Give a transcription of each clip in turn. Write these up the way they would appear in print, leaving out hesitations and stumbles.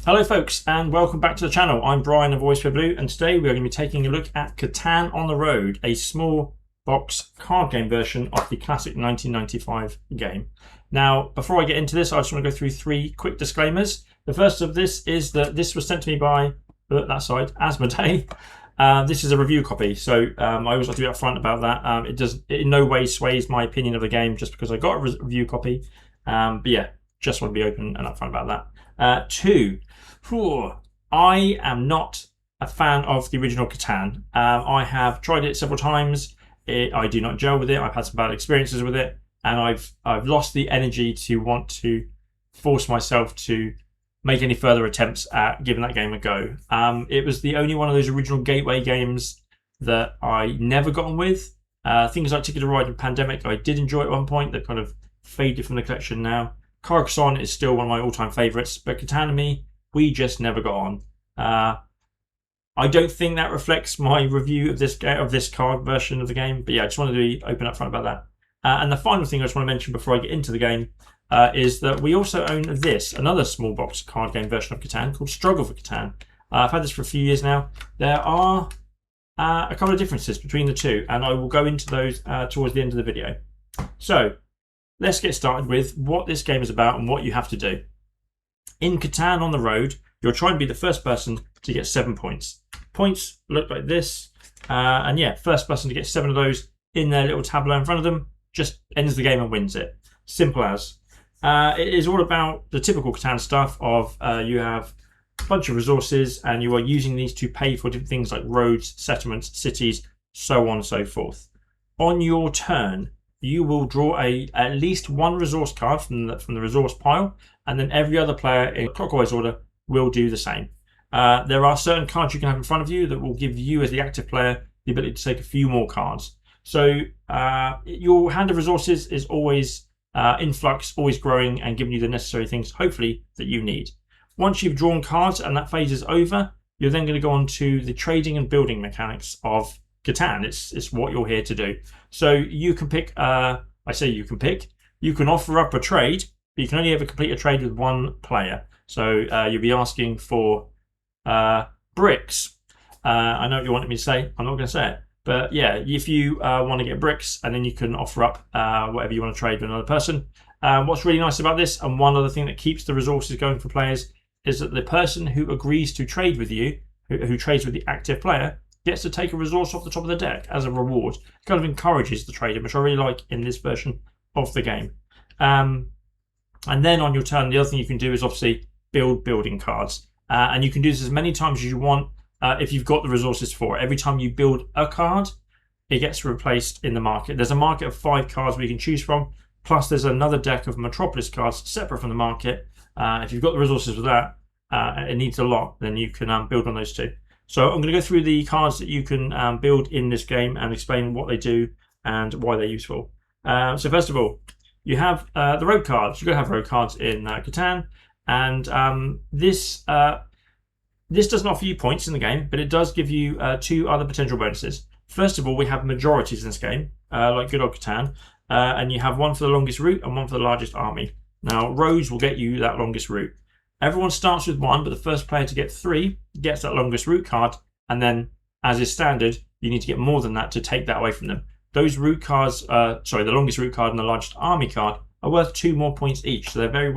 Hello folks and welcome back to the channel. I'm Brian of Voice for Blue and today we're going to be taking a look at Catan on the Road, a small box card game version of the classic 1995 game. Now before I get into this I just want to go through three quick disclaimers. The first of this is that this was sent to me by Asmodee. This is a review copy, so I always like to be upfront about that. It does in no way sways my opinion of the game just because I got a review copy. But yeah, just want to be open and upfront about that. Two, I am not a fan of the original Catan. I have tried it several times. I do not gel with it. I've had some bad experiences with it, and I've lost the energy to want to force myself to make any further attempts at giving that game a go. It was the only one of those original gateway games that I never got on with. Things like Ticket to Ride and Pandemic I did enjoy at one point. They've kind of faded from the collection now. Catan is still one of my all-time favourites, but Catan and me, we just never got on. I don't think that reflects my review of this card version of the game, but yeah, I just wanted to be open up front about that. And the final thing I just want to mention before I get into the game is that we also own this, another small box card game version of Catan called Struggle for Catan. I've had this for a few years now. There are a couple of differences between the two, and I will go into those towards the end of the video. So let's get started with what this game is about and what you have to do. In Catan on the Road, you're trying to be the first person to get 7 points. Points look like this, and yeah, first person to get 7 of those in their little tableau in front of them just ends the game and wins it. Simple as. It is all about the typical Catan stuff of you have a bunch of resources and you are using these to pay for different things like roads, settlements, cities, so on and so forth. On your turn, you will draw at least one resource card from the resource pile, and then every other player in clockwise order will do the same. There are certain cards you can have in front of you that will give you, as the active player, the ability to take a few more cards. So your hand of resources is always in flux, always growing and giving you the necessary things, hopefully, that you need. Once you've drawn cards and that phase is over, you're then going to go on to the trading and building mechanics of Catan. It's what you're here to do. So you can pick, you can offer up a trade, but you can only ever complete a trade with one player. So you'll be asking for bricks. I know what you wanted me to say. I'm not going to say it. But yeah, if you want to get bricks, and then you can offer up whatever you want to trade with another person. What's really nice about this, and one other thing that keeps the resources going for players, is that the person who agrees to trade with you, who trades with the active player, gets to take a resource off the top of the deck as a reward. It kind of encourages the trading, which I really like in this version of the game. And then on your turn, the other thing you can do is obviously build building cards. And you can do this as many times as you want if you've got the resources for it. Every time you build a card, it gets replaced in the market. There's a market of 5 cards we can choose from, plus there's another deck of Metropolis cards separate from the market. If you've got the resources for that, it needs a lot, then you can build on those two. So I'm going to go through the cards that you can build in this game and explain what they do and why they're useful. So first of all, you have the road cards. You're going to have road cards in Catan, and this doesn't offer you points in the game, but it does give you 2 other potential bonuses. First of all, we have majorities in this game, like good old Catan, and you have one for the longest route and one for the largest army. Now, roads will get you that longest route. Everyone starts with 1, but the first player to get 3 gets that longest route card, and then, as is standard, you need to get more than that to take that away from them. Those route cards, the longest route card and the largest army card are worth 2 more points each, so they're very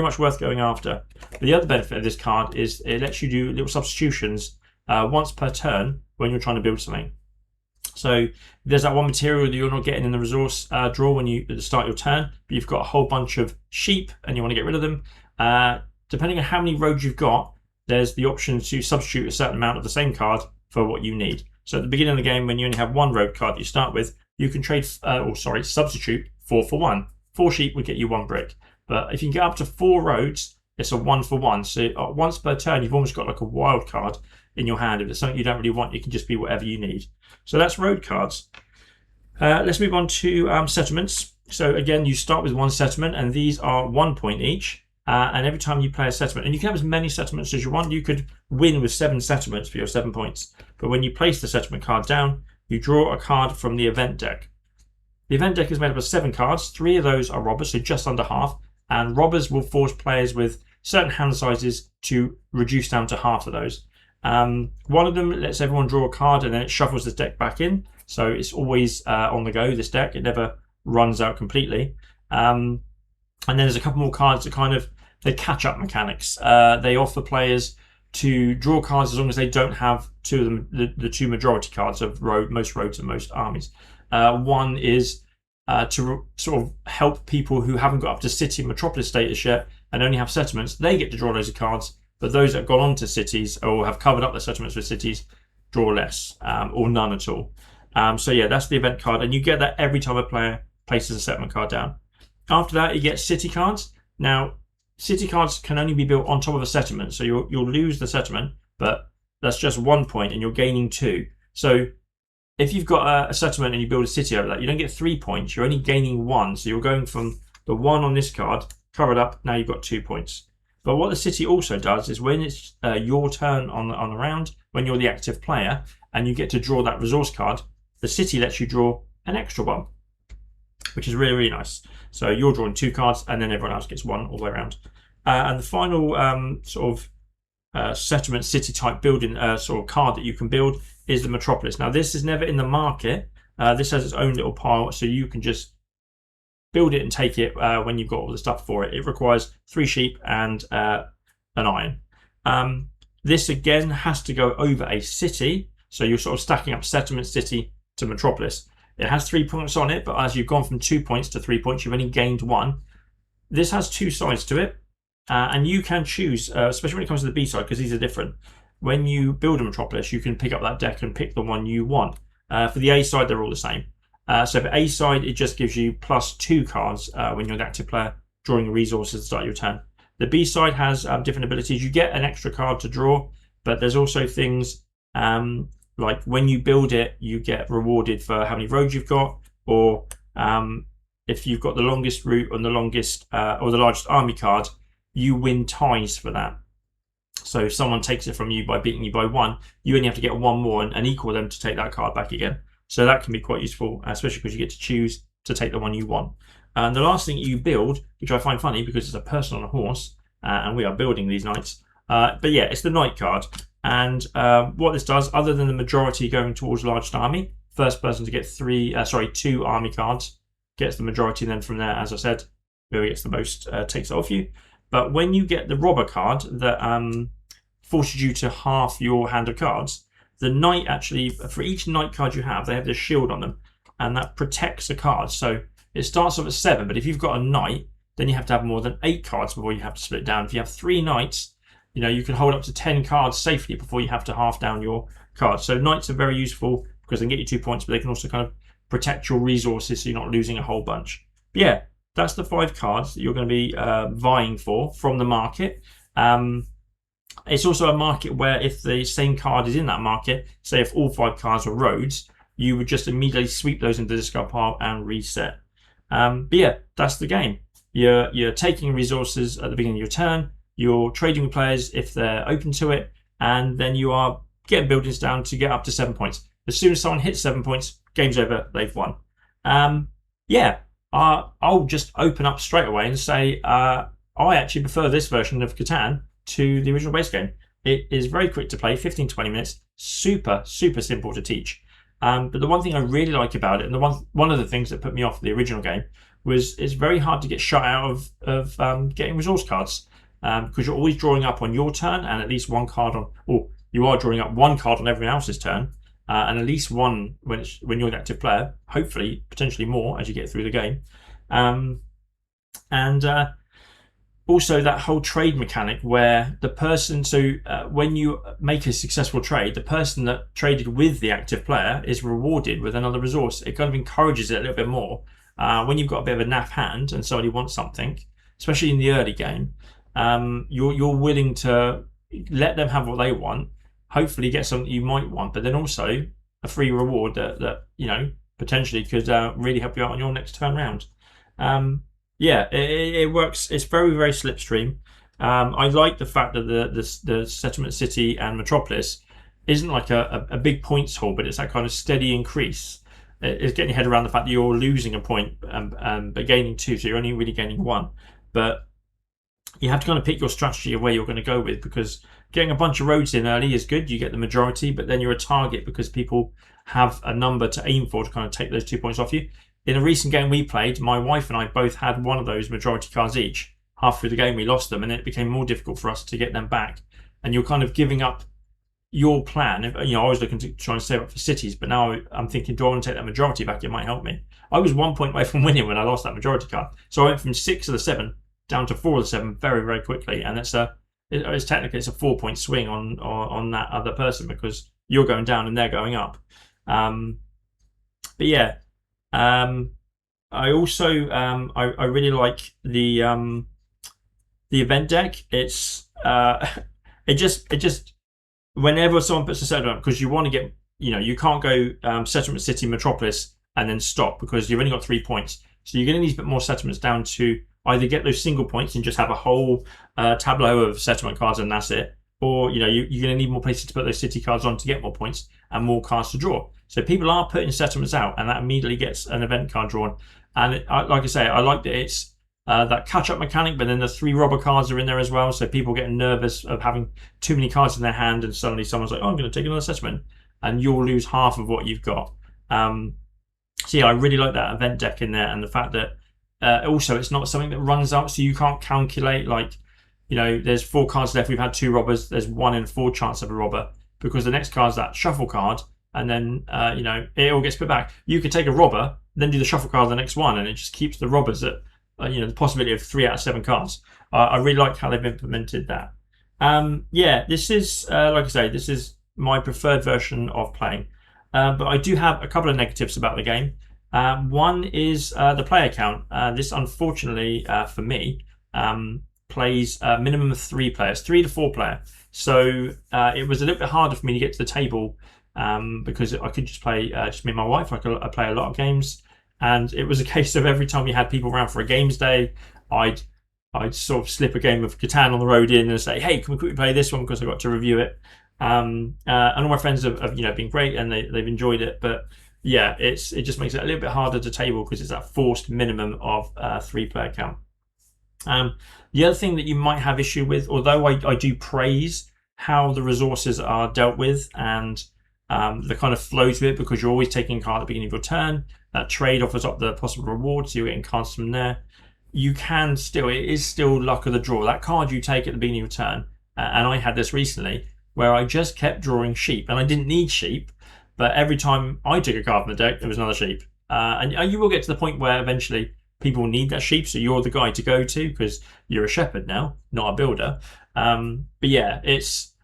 much worth going after. But the other benefit of this card is it lets you do little substitutions once per turn when you're trying to build something. So there's that one material that you're not getting in the resource draw when you start your turn, but you've got a whole bunch of sheep and you want to get rid of them. Depending on how many roads you've got, there's the option to substitute a certain amount of the same card for what you need. So at the beginning of the game, when you only have 1 road card that you start with, you can substitute 4 for 1. 4 sheep would get you 1 brick. But if you can get up to 4 roads, it's a 1 for 1. So once per turn, you've almost got like a wild card in your hand. If it's something you don't really want, it can just be whatever you need. So that's road cards. Let's move on to settlements. So again, you start with 1 settlement, and these are 1 point each. And every time you play a settlement, and you can have as many settlements as you want, you could win with 7 settlements for your 7 points. But when you place the settlement card down, you draw a card from the event deck. The event deck is made up of 7 cards. 3 of those are robbers, so just under half. And robbers will force players with certain hand sizes to reduce down to half of those. One of them lets everyone draw a card and then it shuffles the deck back in. So it's always on the go, this deck. It never runs out completely. And then there's a couple more cards that kind of, they catch up mechanics. They offer players to draw cards as long as they don't have two of them, the two majority cards of most roads and most armies. One is to sort of help people who haven't got up to city and metropolis status yet and only have settlements. They get to draw loads of cards, but those that have gone on to cities or have covered up their settlements with cities draw less or none at all. So yeah, that's the event card, and you get that every time a player places a settlement card down. After that, you get city cards. Now, city cards can only be built on top of a settlement, so you'll lose the settlement, but that's just 1 point, and you're gaining 2. So if you've got a settlement and you build a city over that, you don't get 3 points. You're only gaining 1, so you're going from the 1 on this card covered up. Now you've got 2 points. But what the city also does is when it's your turn on the round, when you're the active player and you get to draw that resource card, the city lets you draw an extra one, which is really, really nice. So you're drawing 2 cards and then everyone else gets 1 all the way around. And the final settlement city type building sort of card that you can build is the Metropolis. Now this is never in the market. This has its own little pile, so you can just build it and take it when you've got all the stuff for it. It requires 3 sheep and an iron. This again has to go over a city, so you're sort of stacking up settlement city to Metropolis. It has 3 points on it, but as you've gone from 2 points to 3 points, you've only gained 1. This has 2 sides to it, and you can choose, especially when it comes to the B side, because these are different. When you build a Metropolis, you can pick up that deck and pick the one you want. For the A side, they're all the same. So for A side, it just gives you +2 cards when you're an active player, drawing resources to start your turn. The B side has different abilities. You get an extra card to draw, but there's also things like when you build it, you get rewarded for how many roads you've got, or if you've got the longest route and the longest or the largest army card, you win ties for that. So if someone takes it from you by beating you by 1, you only have to get 1 more and equal them to take that card back again. So that can be quite useful, especially because you get to choose to take the one you want. And the last thing you build, which I find funny because it's a person on a horse, and we are building these knights. But yeah, it's the knight card. And what this does, other than the majority going towards largest army, first person to get 2 army cards gets the majority. Then from there, as I said, whoever gets the most takes it off you. But when you get the robber card that forces you to half your hand of cards, the knight actually, for each knight card you have, they have this shield on them, and that protects the card. So it starts off at 7, but if you've got a knight, then you have to have more than 8 cards before you have to split it down. If you have 3 knights, you can hold up to 10 cards safely before you have to half down your cards. So knights are very useful because they can get you 2 points, but they can also kind of protect your resources so you're not losing a whole bunch. But yeah, that's the 5 cards that you're going to be vying for from the market. It's also a market where if the same card is in that market, say if all 5 cards were roads, you would just immediately sweep those into the discard pile and reset. But yeah, that's the game. You're taking resources at the beginning of your turn, you're trading with players if they're open to it, and then you are getting buildings down to get up to 7 points. As soon as someone hits 7 points, game's over, they've won. I'll just open up straight away and say I actually prefer this version of Catan to the original base game. It is very quick to play, 15-20 minutes, super simple to teach. But the one thing I really like about it, and one of the things that put me off the original game, was it's very hard to get shut out of getting resource cards, because you're always drawing up on your turn and at least 1 card on, or you are drawing up 1 card on everyone else's turn, and at least 1 when you're an active player, hopefully potentially more as you get through the game. Also that whole trade mechanic where the person, when you make a successful trade, the person that traded with the active player is rewarded with another resource. It kind of encourages it a little bit more. When you've got a bit of a naff hand and somebody wants something, especially in the early game, you're willing to let them have what they want, hopefully get something you might want, but then also a free reward that potentially could really help you out on your next turn round. Yeah, it works. It's very slipstream. I like the fact that the settlement city and metropolis isn't like a big points haul, but it's that kind of steady increase. It's getting your head around the fact that you're losing a point but gaining 2, so you're only really gaining 1. But you have to kind of pick your strategy of where you're going to go with, because getting a bunch of roads in early is good. You get the majority, but then you're a target because people have a number to aim for to kind of take those 2 points off you. In a recent game we played, my wife and I both had one of those majority cards each. Half through the game we lost them, and it became more difficult for us to get them back. And you're kind of giving up your plan. I was looking to try and save up for cities, but now I'm thinking, do I want to take that majority back? It might help me. I was 1 point away from winning when I lost that majority card. So I went from 6 of the 7 down to 4 of the 7 very, very quickly. And it's technically it's a 4-point swing on that other person, because you're going down and they're going up. But yeah, I also I really like the event deck. It's it just whenever someone puts a settlement, because you want to get, you can't go settlement city metropolis and then stop, because you've only got 3 points. So you're going to need to put more settlements down to either get those single points and just have a whole tableau of settlement cards and that's it, or you're going to need more places to put those city cards on to get more points and more cards to draw. So people are putting settlements out, and that immediately gets an event card drawn. And like I say, I like that it's that catch-up mechanic, but then the 3 robber cards are in there as well, so people get nervous of having too many cards in their hand, and suddenly someone's like, oh, I'm going to take another settlement, and you'll lose half of what you've got. So yeah, I really like that event deck in there, and the fact that also it's not something that runs up, so you can't calculate, like, there's 4 cards left, we've had 2 robbers, there's 1 in 4 chance of a robber, because the next card's that shuffle card, and then it all gets put back. You could take a robber, then do the shuffle card on the next one, and it just keeps the robbers at the possibility of 3 out of 7 cards. I really like how they've implemented that. Yeah, this is like I say, this is my preferred version of playing, but I do have a couple of negatives about the game. One is the player count. This, unfortunately, for me, plays a minimum of 3 players, 3 to 4 player. So it was a little bit harder for me to get to the table, because I could just play just me and my wife. I play a lot of games, and it was a case of every time we had people around for a games day, I'd sort of slip a game of Catan on the road in and say, hey, can we quickly play this one, because I got to review it. And all my friends have been great, and they've enjoyed it, but yeah, it just makes it a little bit harder to table, because it's that forced minimum of 3 player count. The other thing that you might have issue with, although I do praise how the resources are dealt with, and the kind of flow to it, because you're always taking a card at the beginning of your turn, that trade offers up the possible reward, so you're getting cards from there. You can still, it is still luck of the draw. That card you take at the beginning of your turn, and I had this recently, where I just kept drawing sheep, and I didn't need sheep, but every time I took a card from the deck, there was another sheep. And you will get to the point where eventually people need that sheep, so you're the guy to go to, because you're a shepherd now, not a builder. But yeah, it's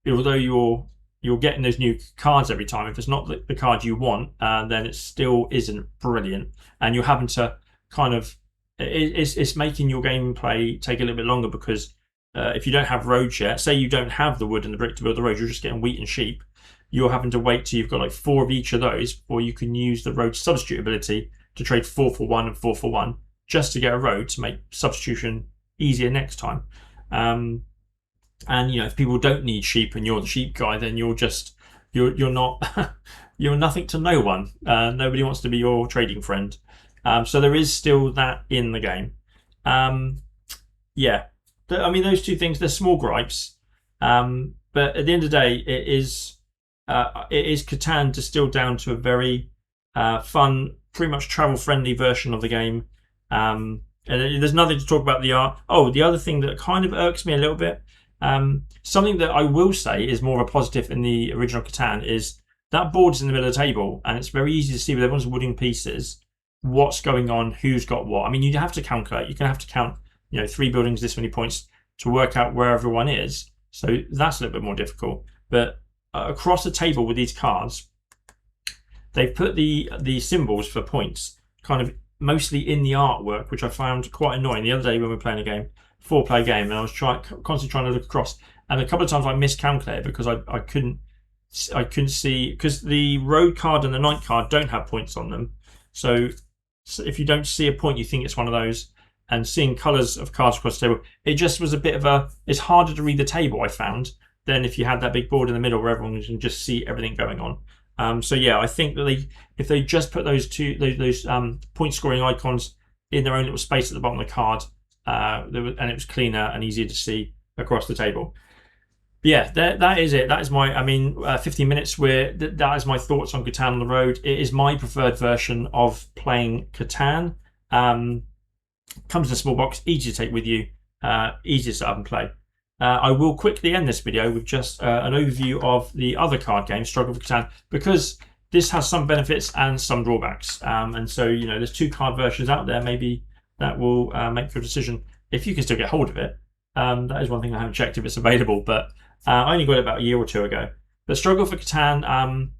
although you're getting those new cards every time, if it's not the card you want, then it still isn't brilliant, and you're having to kind of it's making your gameplay take a little bit longer, because if you don't have roads yet, say you don't have the wood and the brick to build the roads, you're just getting wheat and sheep, you're having to wait till you've got like 4 of each of those before you can use the road substitute ability to trade 4 for 1 and 4 for 1 just to get a road to make substitution easier next time. And if people don't need sheep and you're the sheep guy, then you're not you're nothing to no one. Nobody wants to be your trading friend. So there is still that in the game. Yeah, I mean, those 2 things, they're small gripes, but at the end of the day, it is Catan distilled down to a very fun, pretty much travel-friendly version of the game. And there's nothing to talk about the art. Oh, the other thing that kind of irks me a little bit, something that I will say is more of a positive in the original Catan, is that board's in the middle of the table, and it's very easy to see with everyone's wooden pieces what's going on, who's got what. I mean, you have to calculate. You're going to have to count, 3 buildings, this many points, to work out where everyone is. So that's a little bit more difficult. But across the table with these cards, they've put the symbols for points kind of mostly in the artwork, which I found quite annoying. The other day when we were playing a game, 4-player game, and I was constantly trying to look across, and a couple of times I miscalculated because I couldn't see, because the road card and the night card don't have points on them. So if you don't see a point, you think it's one of those. And seeing colours of cards across the table, it just was a bit of it's harder to read the table, I found, than if you had that big board in the middle where everyone can just see everything going on. So yeah, I think that if they just put those point scoring icons in their own little space at the bottom of the card, and it was cleaner and easier to see across the table. But yeah, that is it. That is my, 15 minutes where that is my thoughts on Catan on the road. It is my preferred version of playing Catan. Comes in a small box, easy to take with you, easy to set up and play. I will quickly end this video with just an overview of the other card game, Struggle for Catan, because this has some benefits and some drawbacks. And so, there's 2 card versions out there. Maybe that will make your decision if you can still get hold of it. That is one thing I haven't checked if it's available, but I only got it about a year or 2 ago. But Struggle for Catan,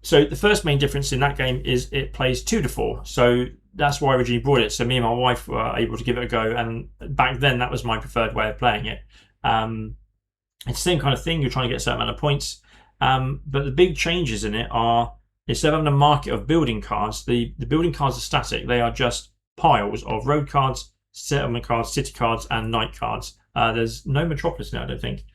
so the first main difference in that game is it plays 2 to 4. So that's why I originally brought it. So me and my wife were able to give it a go, and back then that was my preferred way of playing it. It's the same kind of thing. You're trying to get a certain amount of points, but the big changes in it are, instead of having a market of building cards, the building cards are static. They are just piles of road cards, settlement cards, city cards, and night cards. There's no Metropolis now, I don't think.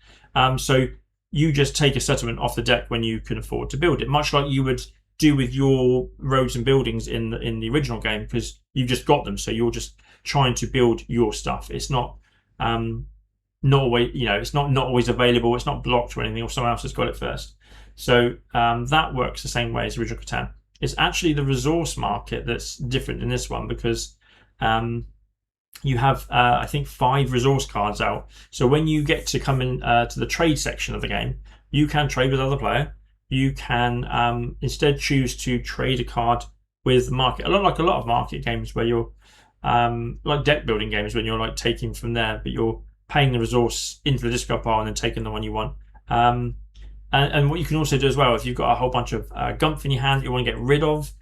So you just take a settlement off the deck when you can afford to build it, much like you would do with your roads and buildings in the original game, because you've just got them. So you're just trying to build your stuff. It's not always, it's not always available. It's not blocked or anything, or someone else has got it first. So that works the same way as original Catan. It's actually the resource market that's different in this one, because you have, I think, 5 resource cards out. So when you get to come in to the trade section of the game, you can trade with other player. You can instead choose to trade a card with the market. A lot of market games where you're like deck building games, when you're like taking from there, but you're paying the resource into the discard pile and then taking the one you want. And what you can also do as well, if you've got a whole bunch of gumph in your hand that you want to get rid of,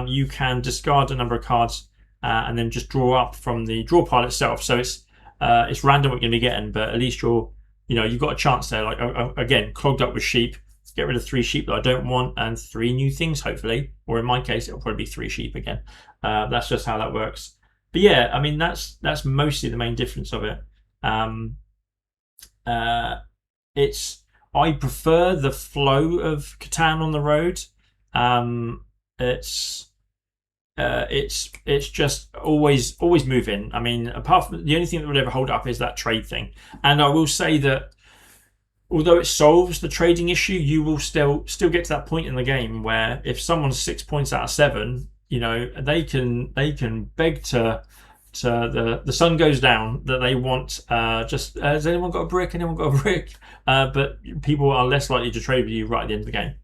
you can discard a number of cards and then just draw up from the draw pile itself. So it's random what you're going to be getting, but at least you've got a chance there. Like again, clogged up with sheep. Get rid of 3 sheep that I don't want, and 3 new things, hopefully. Or in my case, it'll probably be 3 sheep again. That's just how that works. But yeah, that's mostly the main difference of it. I prefer the flow of Catan on the road. It's just always moving. Apart from the only thing that would ever hold up is that trade thing. And I will say that although it solves the trading issue, you will still get to that point in the game where if someone's 6 points out of 7, they can beg to the sun goes down that they want has anyone got a brick? Anyone got a brick? But people are less likely to trade with you right at the end of the game.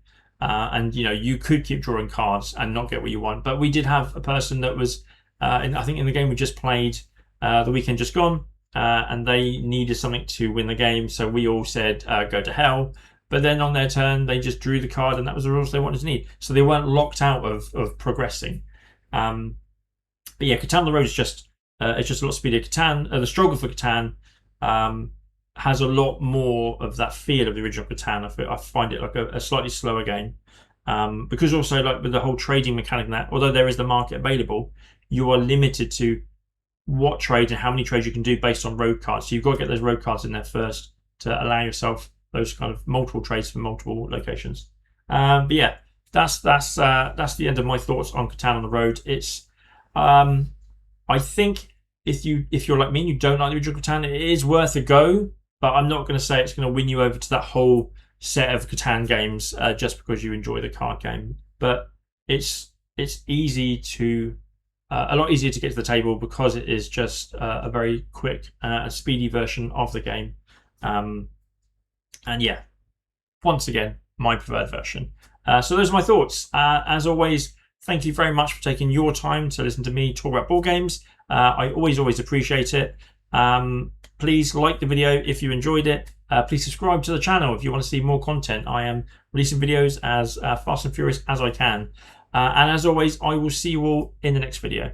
And you could keep drawing cards and not get what you want. But we did have a person that was, I think in the game we just played the weekend just gone, and they needed something to win the game. So we all said, go to hell. But then on their turn, they just drew the card, and that was the rules they wanted to need. So they weren't locked out of progressing. But yeah, Catan on the road is just it's just a lot speedier. Catan, the Struggle for Catan, has a lot more of that feel of the original Catan. I find it like a slightly slower game, because also like with the whole trading mechanic and that, although there is the market available, you are limited to what trade and how many trades you can do based on road cards. So you've got to get those road cards in there first to allow yourself those kind of multiple trades from multiple locations. But yeah, that's the end of my thoughts on Catan on the road. It's I think if you're like me and you don't like the original Catan, it is worth a go. But I'm not going to say it's going to win you over to that whole set of Catan games just because you enjoy the card game. But it's easy to a lot easier to get to the table because it is just a very quick and speedy version of the game. And yeah, once again, my preferred version. So those are my thoughts. As always, thank you very much for taking your time to listen to me talk about board games. I always appreciate it. Please like the video if you enjoyed it. Please subscribe to the channel if you want to see more content. I am releasing videos as fast and furious as I can. And as always, I will see you all in the next video.